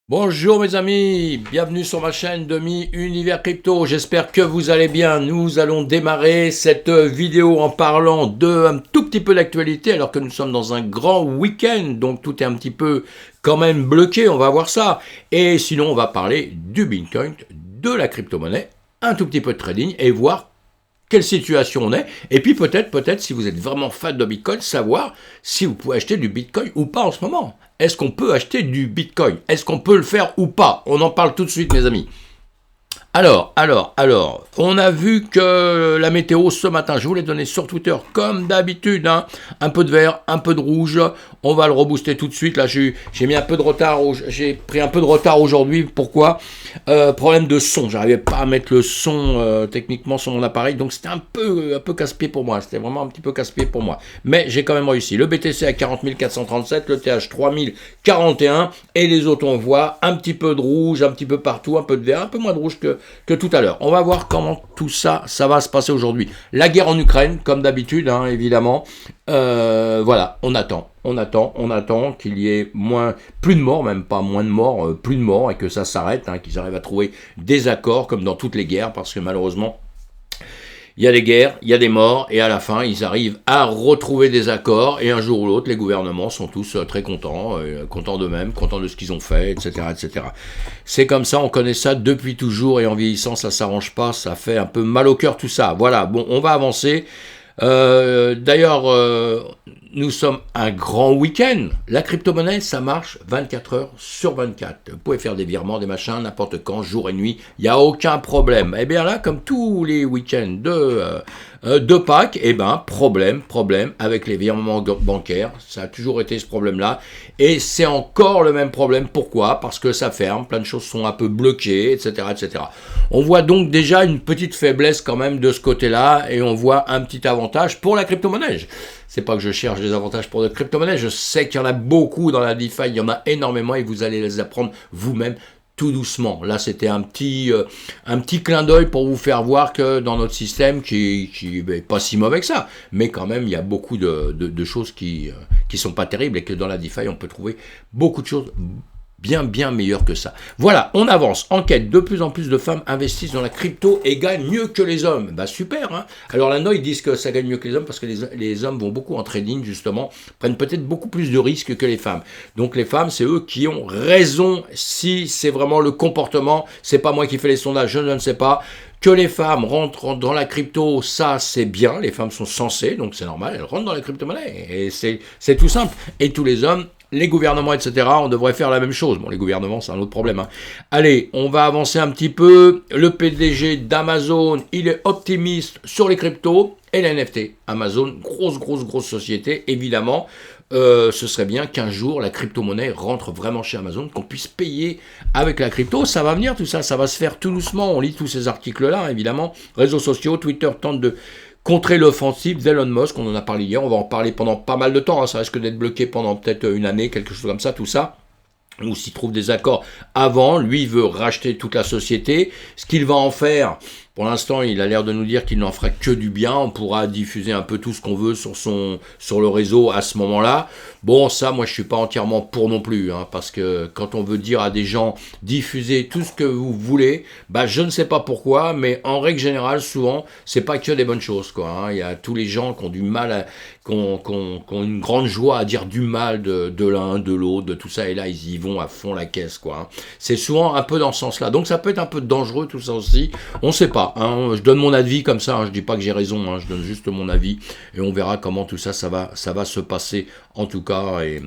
Bonjour mes amis, bienvenue sur ma chaîne Demi Univers Crypto, j'espère que vous allez bien. Nous allons démarrer cette vidéo en parlant de un tout petit peu d'actualité alors que nous sommes dans un grand week-end, donc tout est un petit peu quand même bloqué, on va voir ça. Et sinon on va parler du Bitcoin, de la crypto-monnaie, un tout petit peu de trading et voir quelle situation on est, et puis peut-être, si vous êtes vraiment fan de Bitcoin, savoir si vous pouvez acheter du Bitcoin ou pas en ce moment. Est-ce qu'on peut acheter du Bitcoin? Est-ce qu'on peut le faire ou pas? On en parle tout de suite, mes amis. Alors, on a vu que la météo ce matin, je vous l'ai donné sur Twitter, comme d'habitude, hein, un peu de vert, un peu de rouge, on va le rebooster tout de suite, là j'ai mis un peu de retard, j'ai pris un peu de retard aujourd'hui, pourquoi? Problème de son, j'arrivais pas à mettre le son techniquement sur mon appareil, donc c'était un peu casse-pied pour moi, c'était vraiment un petit peu casse-pied pour moi, mais j'ai quand même réussi. Le BTC à 40 437, le TH 3041, et les autres on voit un petit peu de rouge, un petit peu partout, un peu de vert, un peu moins de rouge que tout à l'heure. On va voir comment tout ça va se passer aujourd'hui. La guerre en Ukraine, comme d'habitude, hein, évidemment. Voilà, on attend qu'il y ait plus de morts, même pas moins de morts, plus de morts, et que ça s'arrête, hein, qu'ils arrivent à trouver des accords, comme dans toutes les guerres, parce que malheureusement, il y a des guerres, il y a des morts, et à la fin, ils arrivent à retrouver des accords, et un jour ou l'autre, les gouvernements sont tous très contents, contents d'eux-mêmes, contents de ce qu'ils ont fait, etc., etc. C'est comme ça, on connaît ça depuis toujours, et en vieillissant, ça s'arrange pas, ça fait un peu mal au cœur tout ça. Voilà, bon, on va avancer. D'ailleurs, nous sommes un grand week-end. La crypto-monnaie, ça marche 24 heures sur 24. Vous pouvez faire des virements, des machins, n'importe quand, jour et nuit. Il n'y a aucun problème. Et bien là, comme tous les week-ends de Pâques, eh ben, problème avec les virements bancaires. Ça a toujours été ce problème-là. Et c'est encore le même problème. Pourquoi? Parce que ça ferme, plein de choses sont un peu bloquées, etc., etc. On voit donc déjà une petite faiblesse quand même de ce côté-là, et on voit un petit avantage pour la crypto-monnaie. C'est pas que je cherche des avantages pour la crypto-monnaie, je sais qu'il y en a beaucoup dans la DeFi, il y en a énormément, et vous allez les apprendre vous-même tout doucement. Là, c'était un petit clin d'œil pour vous faire voir que dans notre système, qui est pas si mauvais que ça, mais quand même, il y a beaucoup de choses qui sont pas terribles, et que dans la DeFi, on peut trouver beaucoup de choses bien meilleur que ça. Voilà, on avance. Enquête, de plus en plus de femmes investissent dans la crypto et gagnent mieux que les hommes. Bah super, hein. Alors là-dedans, ils disent que ça gagne mieux que les hommes parce que les hommes vont beaucoup en trading, justement, prennent peut-être beaucoup plus de risques que les femmes. Donc les femmes, c'est eux qui ont raison. Si c'est vraiment le comportement, c'est pas moi qui fais les sondages, je ne sais pas. Que les femmes rentrent dans la crypto, ça c'est bien, les femmes sont censées, donc c'est normal, elles rentrent dans la crypto-monnaie, et c'est tout simple. Et tous les hommes, les gouvernements, etc., on devrait faire la même chose. Bon, les gouvernements, c'est un autre problème, hein. Allez, on va avancer un petit peu. Le PDG d'Amazon, il est optimiste sur les cryptos et les NFT. Amazon, grosse société, évidemment. Ce serait bien qu'un jour, la crypto-monnaie rentre vraiment chez Amazon, qu'on puisse payer avec la crypto. Ça va venir, tout ça, ça va se faire tout doucement. On lit tous ces articles-là, évidemment. Réseaux sociaux, Twitter tente de contrer l'offensive d'Elon Musk, on en a parlé hier, on va en parler pendant pas mal de temps, hein, ça risque d'être bloqué pendant peut-être une année, quelque chose comme ça, tout ça. Ou s'il trouve des accords avant, lui il veut racheter toute la société. Ce qu'il va en faire, pour l'instant il a l'air de nous dire qu'il n'en fera que du bien, on pourra diffuser un peu tout ce qu'on veut sur le réseau à ce moment-là. Bon, ça moi je suis pas entièrement pour non plus, hein, parce que quand on veut dire à des gens diffusez tout ce que vous voulez, bah je ne sais pas pourquoi, mais en règle générale souvent c'est pas que des bonnes choses, quoi, hein. Il y a tous les gens qui ont du mal qui ont une grande joie à dire du mal de l'un, de l'autre, de tout ça, et là ils y vont à fond la caisse, quoi, hein. C'est souvent un peu dans ce sens-là, donc ça peut être un peu dangereux tout ça aussi, on sait pas, hein. Je donne mon avis comme ça, hein. Je dis pas que j'ai raison, hein. Je donne juste mon avis, et on verra comment tout ça va se passer, en tout cas, et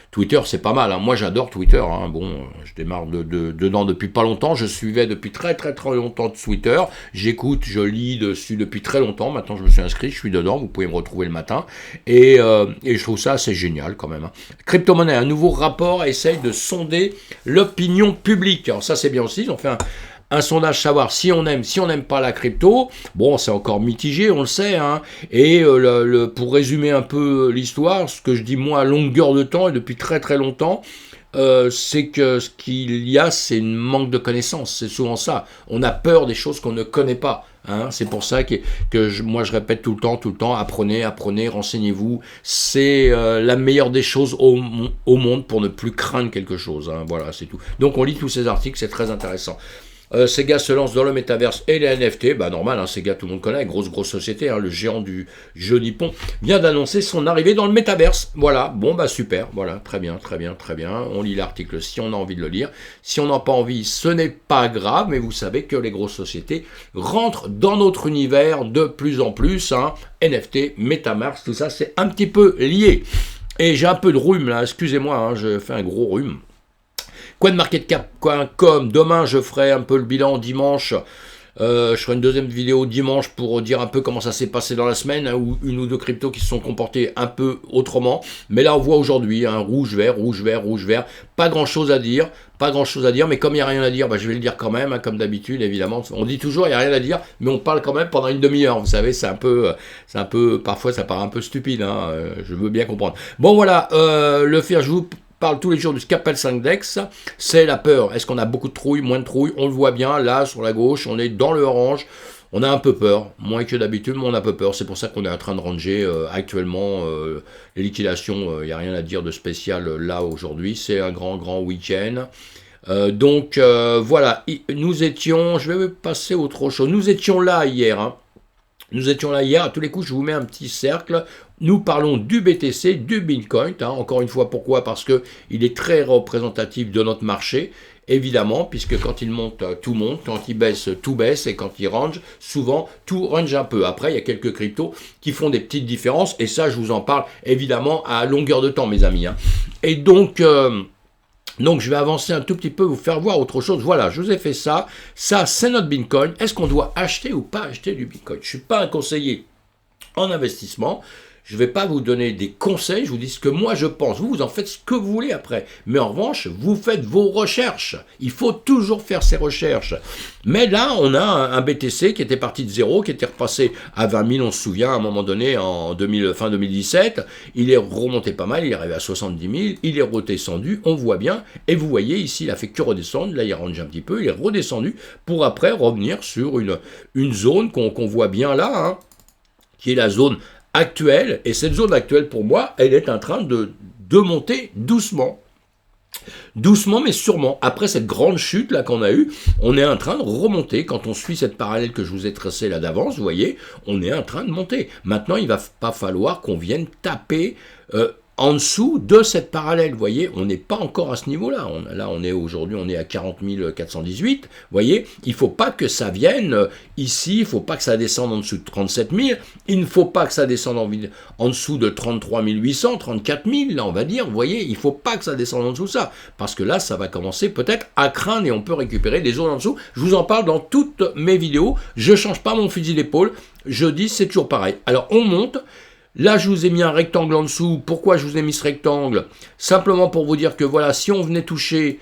Twitter, c'est pas mal, hein. Moi j'adore Twitter, hein. Bon, je démarre dedans depuis pas longtemps, je suivais depuis très longtemps Twitter, j'écoute, je lis dessus depuis très longtemps, maintenant je me suis inscrit, je suis dedans, vous pouvez me retrouver le matin, et je trouve ça assez génial quand même, hein. Crypto-monnaie, un nouveau rapport essaye de sonder l'opinion publique, alors ça c'est bien aussi, ils ont fait un sondage savoir si on aime, si on n'aime pas la crypto. Bon, c'est encore mitigé, on le sait, hein. Et pour résumer un peu l'histoire, ce que je dis moi à longueur de temps et depuis très longtemps, c'est que ce qu'il y a, c'est un manque de connaissances. C'est souvent ça. On a peur des choses qu'on ne connaît pas. Hein. C'est pour ça moi, je répète tout le temps, apprenez, renseignez-vous. C'est la meilleure des choses au monde pour ne plus craindre quelque chose. Hein. Voilà, c'est tout. Donc, on lit tous ces articles, c'est très intéressant. Sega se lance dans le métaverse et les NFT, bah normal, hein, Sega tout le monde connaît, grosse société, hein, le géant du jeu nippon vient d'annoncer son arrivée dans le métaverse. Voilà, bon bah super, voilà, très bien, on lit l'article si on a envie de le lire, si on n'a pas envie, ce n'est pas grave, mais vous savez que les grosses sociétés rentrent dans notre univers de plus en plus, hein, NFT, métaverse, tout ça c'est un petit peu lié. Et j'ai un peu de rhume là, excusez-moi, hein, je fais un gros rhume. CoinMarketCap.com, demain je ferai un peu le bilan dimanche, je ferai une deuxième vidéo dimanche pour dire un peu comment ça s'est passé dans la semaine, hein, ou une ou deux cryptos qui se sont comportés un peu autrement, mais là on voit aujourd'hui, hein, rouge, vert, pas grand chose à dire, mais comme il n'y a rien à dire, bah, je vais le dire quand même, hein, comme d'habitude évidemment, on dit toujours il n'y a rien à dire, mais on parle quand même pendant une demi-heure, vous savez, c'est un peu, parfois ça paraît un peu stupide, hein, je veux bien comprendre. Bon voilà, le faire, je vous parle tous les jours du Scalpel 5 Dex, c'est la peur. Est-ce qu'on a beaucoup de trouille, moins de trouille? On le voit bien, là, sur la gauche, on est dans le orange. On a un peu peur, moins que d'habitude, mais on a un peu peur. C'est pour ça qu'on est en train de ranger actuellement les liquidations. Il n'y a rien à dire de spécial là aujourd'hui. C'est un grand week-end. Donc voilà, nous étions, je vais passer à autre chose. Nous étions là hier, hein. Nous étions là hier, à tous les coups, je vous mets un petit cercle. Nous parlons du BTC, du Bitcoin. Hein, encore une fois, pourquoi? Parce qu'il est très représentatif de notre marché, évidemment, puisque quand il monte, tout monte. Quand il baisse, tout baisse. Et quand il range, souvent, tout range un peu. Après, il y a quelques cryptos qui font des petites différences. Et ça, je vous en parle, évidemment, à longueur de temps, mes amis. Hein. Et donc je vais avancer un tout petit peu, vous faire voir autre chose. Voilà, je vous ai fait ça. Ça, c'est notre Bitcoin. Est-ce qu'on doit acheter ou pas acheter du Bitcoin? Je ne suis pas un conseiller en investissement. Je ne vais pas vous donner des conseils, je vous dis ce que moi je pense. Vous en faites ce que vous voulez après. Mais en revanche, vous faites vos recherches. Il faut toujours faire ses recherches. Mais là, on a un BTC qui était parti de zéro, qui était repassé à 20 000, on se souvient, à un moment donné, fin 2017. Il est remonté pas mal, il est arrivé à 70 000, il est redescendu, on voit bien. Et vous voyez ici, il a fait que redescendre. Là, il range un petit peu, il est redescendu pour après revenir sur une zone qu'on voit bien là, hein, qui est la zone actuelle, et cette zone actuelle pour moi, elle est en train de monter doucement. Doucement mais sûrement. Après cette grande chute là qu'on a eue, on est en train de remonter. Quand on suit cette parallèle que je vous ai tracée là d'avance, vous voyez, on est en train de monter. Maintenant, il va pas falloir qu'on vienne taper en dessous de cette parallèle, vous voyez, on n'est pas encore à ce niveau-là. Là, on est aujourd'hui, on est à 40 418, vous voyez, il ne faut pas que ça vienne ici, il ne faut pas que ça descende en dessous de 37 000, il ne faut pas que ça descende en dessous de 33 800, 34 000, là, on va dire, vous voyez, il ne faut pas que ça descende en dessous de ça, parce que là, ça va commencer peut-être à craindre et on peut récupérer des zones en dessous. Je vous en parle dans toutes mes vidéos, je ne change pas mon fusil d'épaule, je dis, c'est toujours pareil. Alors, on monte. Là, je vous ai mis un rectangle en dessous. Pourquoi je vous ai mis ce rectangle? Simplement pour vous dire que voilà, si on venait toucher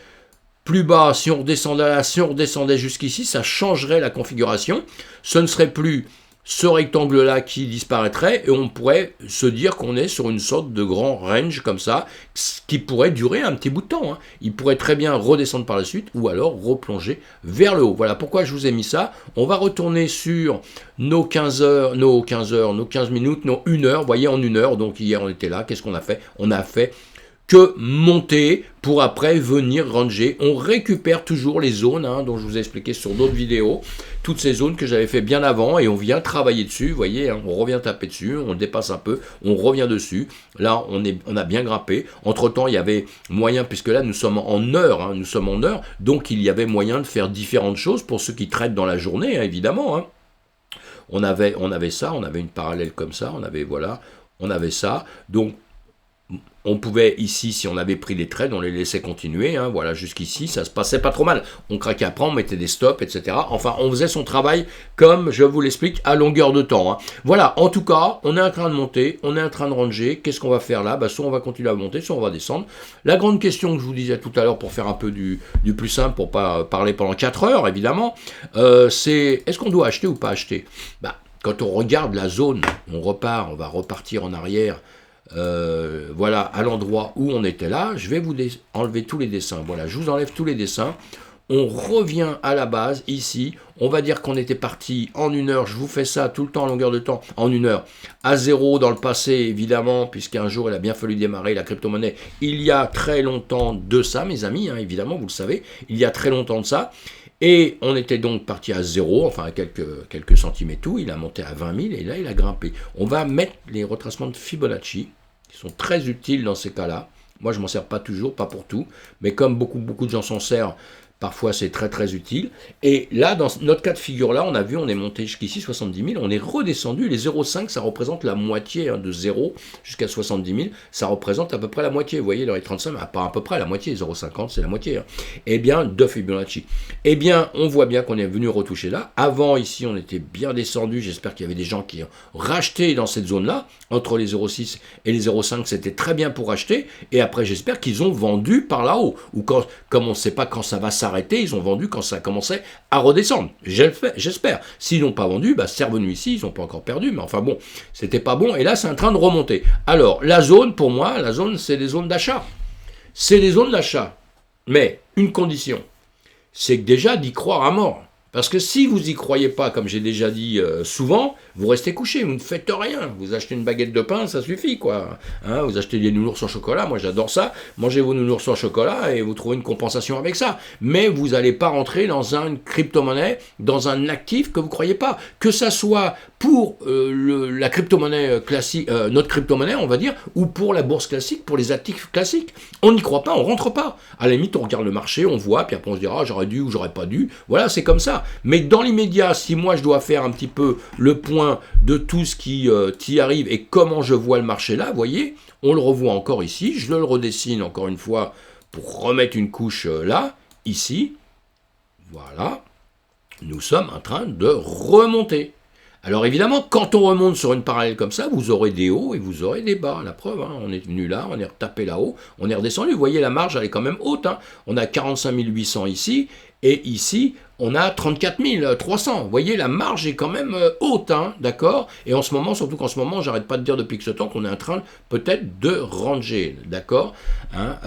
plus bas, si on redescendait jusqu'ici, ça changerait la configuration. Ce ne serait plus ce rectangle-là qui disparaîtrait et on pourrait se dire qu'on est sur une sorte de grand range comme ça, qui pourrait durer un petit bout de temps. Hein. Il pourrait très bien redescendre par la suite ou alors replonger vers le haut. Voilà pourquoi je vous ai mis ça. On va retourner sur nos 15 minutes, nos 1 heure. Vous voyez, en 1 heure, donc hier on était là. Qu'est-ce qu'on a fait? On a fait que monter pour après venir ranger. On récupère toujours les zones hein, dont je vous ai expliqué sur d'autres vidéos, toutes ces zones que j'avais fait bien avant et on vient travailler dessus, vous voyez, hein, on revient taper dessus, on dépasse un peu, on revient dessus. Là, on a bien grimpé. Entre-temps, il y avait moyen, puisque là, nous sommes en heure, donc il y avait moyen de faire différentes choses pour ceux qui traitent dans la journée, hein, évidemment. Hein. On avait ça, on avait une parallèle comme ça, on avait ça, donc on pouvait ici, si on avait pris des trades, on les laissait continuer, hein, voilà, jusqu'ici, ça se passait pas trop mal. On craquait après, on mettait des stops, etc. Enfin, on faisait son travail comme je vous l'explique à longueur de temps. Hein. Voilà, en tout cas, on est en train de monter, on est en train de ranger. Qu'est-ce qu'on va faire là? Soit on va continuer à monter, soit on va descendre. La grande question que je vous disais tout à l'heure, pour faire un peu du plus simple, pour pas parler pendant 4 heures, évidemment, c'est est-ce qu'on doit acheter ou pas acheter? Quand on regarde la zone, on va repartir en arrière. voilà, à l'endroit où on était là. Je vais vous enlever tous les dessins. Voilà, je vous enlève tous les dessins. On revient à la base, ici. On va dire qu'on était parti en 1 heure. Je vous fais ça tout le temps, en longueur de temps, en 1 heure. À 0 dans le passé, évidemment, puisqu'un jour, il a bien fallu démarrer la crypto-monnaie. Il y a très longtemps de ça, mes amis, hein, évidemment, vous le savez. Il y a très longtemps de ça. Et on était donc parti à 0, enfin à quelques centimes et tout. Il a monté à 20 000 et là, il a grimpé. On va mettre les retracements de Fibonacci, qui sont très utiles dans ces cas-là. Moi, je ne m'en sers pas toujours, pas pour tout. Mais comme beaucoup de gens s'en servent, parfois, c'est très très utile. Et là, dans notre cas de figure-là, on a vu, on est monté jusqu'ici 70 000, on est redescendu. Les 0,5, ça représente la moitié, hein, de 0 jusqu'à 70 000. Ça représente à peu près la moitié. Vous voyez, le 35, pas à peu près la moitié. 0,50, c'est la moitié. Hein. Eh bien, de Fibonacci. Eh bien, on voit bien qu'on est venu retoucher là. Avant, ici, on était bien descendu. J'espère qu'il y avait des gens qui ont racheté dans cette zone-là. Entre les 0,6 et les 0,5, c'était très bien pour acheter. Et après, j'espère qu'ils ont vendu par là-haut. Ou quand, comme on ne sait pas quand ça va s'arrêter, ils ont vendu quand ça commençait à redescendre. J'espère. S'ils n'ont pas vendu, bah, c'est revenu ici, ils n'ont pas encore perdu, mais enfin bon, c'était pas bon, et là, c'est en train de remonter. Alors, la zone, pour moi, la zone, c'est des zones d'achat. C'est des zones d'achat. Mais, une condition, c'est que déjà d'y croire à mort. Parce que si vous n'y croyez pas, comme j'ai déjà dit souvent, vous restez couché, vous ne faites rien. Vous achetez une baguette de pain, ça suffit, quoi. Hein, vous achetez des nounours au chocolat, moi j'adore ça. Mangez vos nounours au chocolat et vous trouvez une compensation avec ça. Mais vous n'allez pas rentrer dans une crypto-monnaie, dans un actif que vous ne croyez pas. Que ça soit pour la crypto-monnaie classique, notre crypto-monnaie, on va dire, ou pour la bourse classique, pour les actifs classiques. On n'y croit pas, on ne rentre pas. À la limite, on regarde le marché, on voit, puis après on se dira, ah, j'aurais dû ou j'aurais pas dû. Voilà, c'est comme ça. Mais dans l'immédiat, si moi je dois faire un petit peu le point de tout ce qui y arrive et comment je vois le marché là, vous voyez, on le revoit encore ici, je le redessine encore une fois pour remettre une couche là, ici, voilà, nous sommes en train de remonter. Alors évidemment, quand on remonte sur une parallèle comme ça, vous aurez des hauts et vous aurez des bas. La preuve, hein, on est venu là, on est retapé là-haut, on est redescendu. Vous voyez, la marge, elle est quand même haute. Hein. On a 45 800 ici, et ici, on a 34 300. Vous voyez, la marge est quand même haute, hein, d'accord? Et en ce moment, surtout qu'en ce moment, j'arrête pas de dire depuis que ce temps qu'on est en train peut-être de ranger, d'accord? Hein,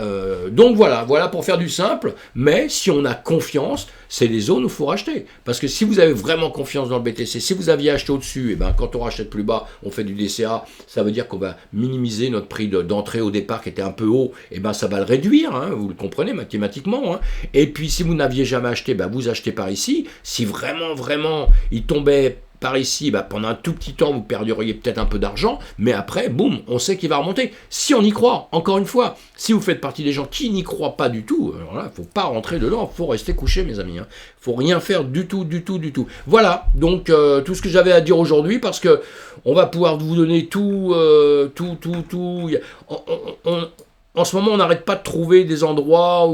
donc voilà pour faire du simple, mais si on a confiance, c'est les zones où il faut racheter. Parce que si vous avez vraiment confiance dans le BTC, si vous aviez acheté au-dessus, et ben quand on rachète plus bas, on fait du DCA, ça veut dire qu'on va minimiser notre prix d'entrée au départ qui était un peu haut, et ben ça va le réduire, hein, vous le comprenez mathématiquement. Hein. Et puis si vous n'aviez jamais acheté, ben vous achetez par ici. Si vraiment il tombait par ici, bah, pendant un tout petit temps, vous perdriez peut-être un peu d'argent, mais après, boum, on sait qu'il va remonter. Si on y croit, encore une fois, si vous faites partie des gens qui n'y croient pas du tout, alors là, il ne faut pas rentrer dedans, il faut rester couché, mes amis. Il ne faut rien faire du tout. Voilà, donc tout ce que j'avais à dire aujourd'hui, parce que on va pouvoir vous donner tout. En ce moment, on n'arrête pas de trouver des endroits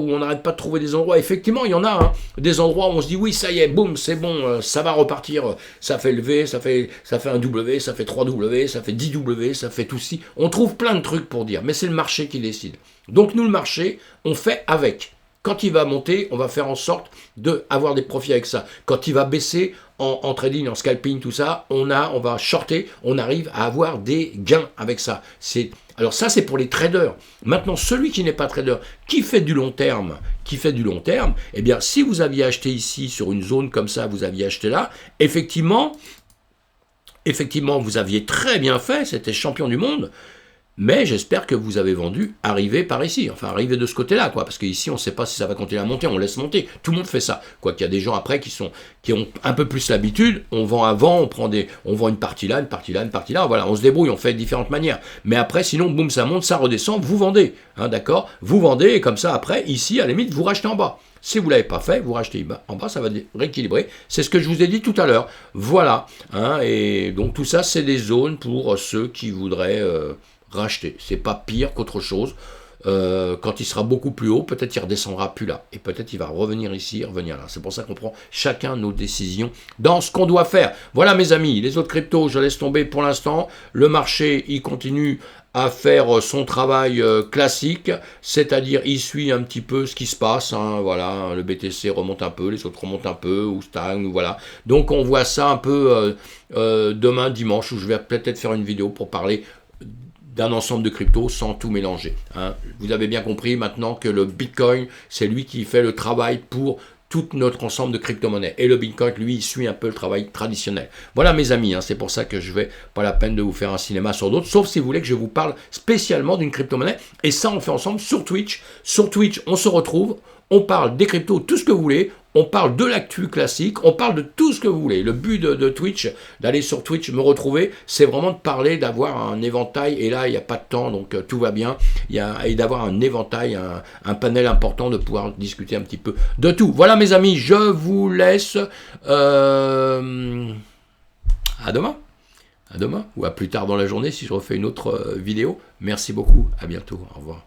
Effectivement, il y en a, hein, des endroits où on se dit, oui, ça y est, boum, c'est bon, ça va repartir, ça fait lever, ça fait un W, ça fait 3 W, ça fait 10 W, ça fait tout ci. On trouve plein de trucs pour dire, mais c'est le marché qui décide. Donc nous, le marché, on fait avec. Quand il va monter, on va faire en sorte d'avoir des profits avec ça. Quand il va baisser en trading, en scalping, tout ça, on va shorter, on arrive à avoir des gains avec ça. Alors ça, c'est pour les traders. Maintenant, celui qui n'est pas trader, qui fait du long terme, eh bien, si vous aviez acheté ici, sur une zone comme ça, vous aviez acheté là, effectivement, vous aviez très bien fait, c'était champion du monde, mais j'espère que vous avez vendu arrivé par ici, enfin arrivé de ce côté-là, quoi, parce qu'ici on ne sait pas si ça va continuer à monter, on laisse monter, tout le monde fait ça, quoi qu'il y a des gens après qui ont un peu plus l'habitude, on vend avant, on vend une partie là, voilà, on se débrouille, on fait de différentes manières, mais après sinon, boum, ça monte, ça redescend, vous vendez, hein, d'accord, vous vendez, et comme ça après, ici, à la limite, vous rachetez en bas. Si vous ne l'avez pas fait, vous rachetez en bas, ça va rééquilibrer. C'est ce que je vous ai dit tout à l'heure. Voilà. Hein, et donc tout ça, c'est des zones pour ceux qui voudraient racheter. C'est pas pire qu'autre chose. Quand il sera beaucoup plus haut, peut-être il redescendra plus là. Et peut-être il va revenir ici, revenir là. C'est pour ça qu'on prend chacun nos décisions dans ce qu'on doit faire. Voilà mes amis, les autres cryptos, je laisse tomber pour l'instant. Le marché, il continue à faire son travail classique, c'est-à-dire il suit un petit peu ce qui se passe, hein, voilà, le BTC remonte un peu, les autres remontent un peu, ou stagnent, voilà. Donc on voit ça un peu demain, dimanche, où je vais peut-être faire une vidéo pour parler d'un ensemble de cryptos sans tout mélanger. Hein. Vous avez bien compris maintenant que le Bitcoin, c'est lui qui fait le travail pour tout notre ensemble de crypto-monnaies. Et le Bitcoin, lui, il suit un peu le travail traditionnel. Voilà mes amis, hein, c'est pour ça que je vais pas la peine de vous faire un cinéma sur d'autres, sauf si vous voulez que je vous parle spécialement d'une crypto-monnaie. Et ça, on fait ensemble sur Twitch. Sur Twitch, on se retrouve, on parle des cryptos, tout ce que vous voulez. On parle de l'actu classique, on parle de tout ce que vous voulez. Le but de Twitch, d'aller sur Twitch, me retrouver, c'est vraiment de parler, d'avoir un éventail. Et là, il n'y a pas de temps, donc tout va bien. Et d'avoir un éventail, un panel important, de pouvoir discuter un petit peu de tout. Voilà mes amis, je vous laisse. À demain. À demain, ou à plus tard dans la journée si je refais une autre vidéo. Merci beaucoup, à bientôt, au revoir.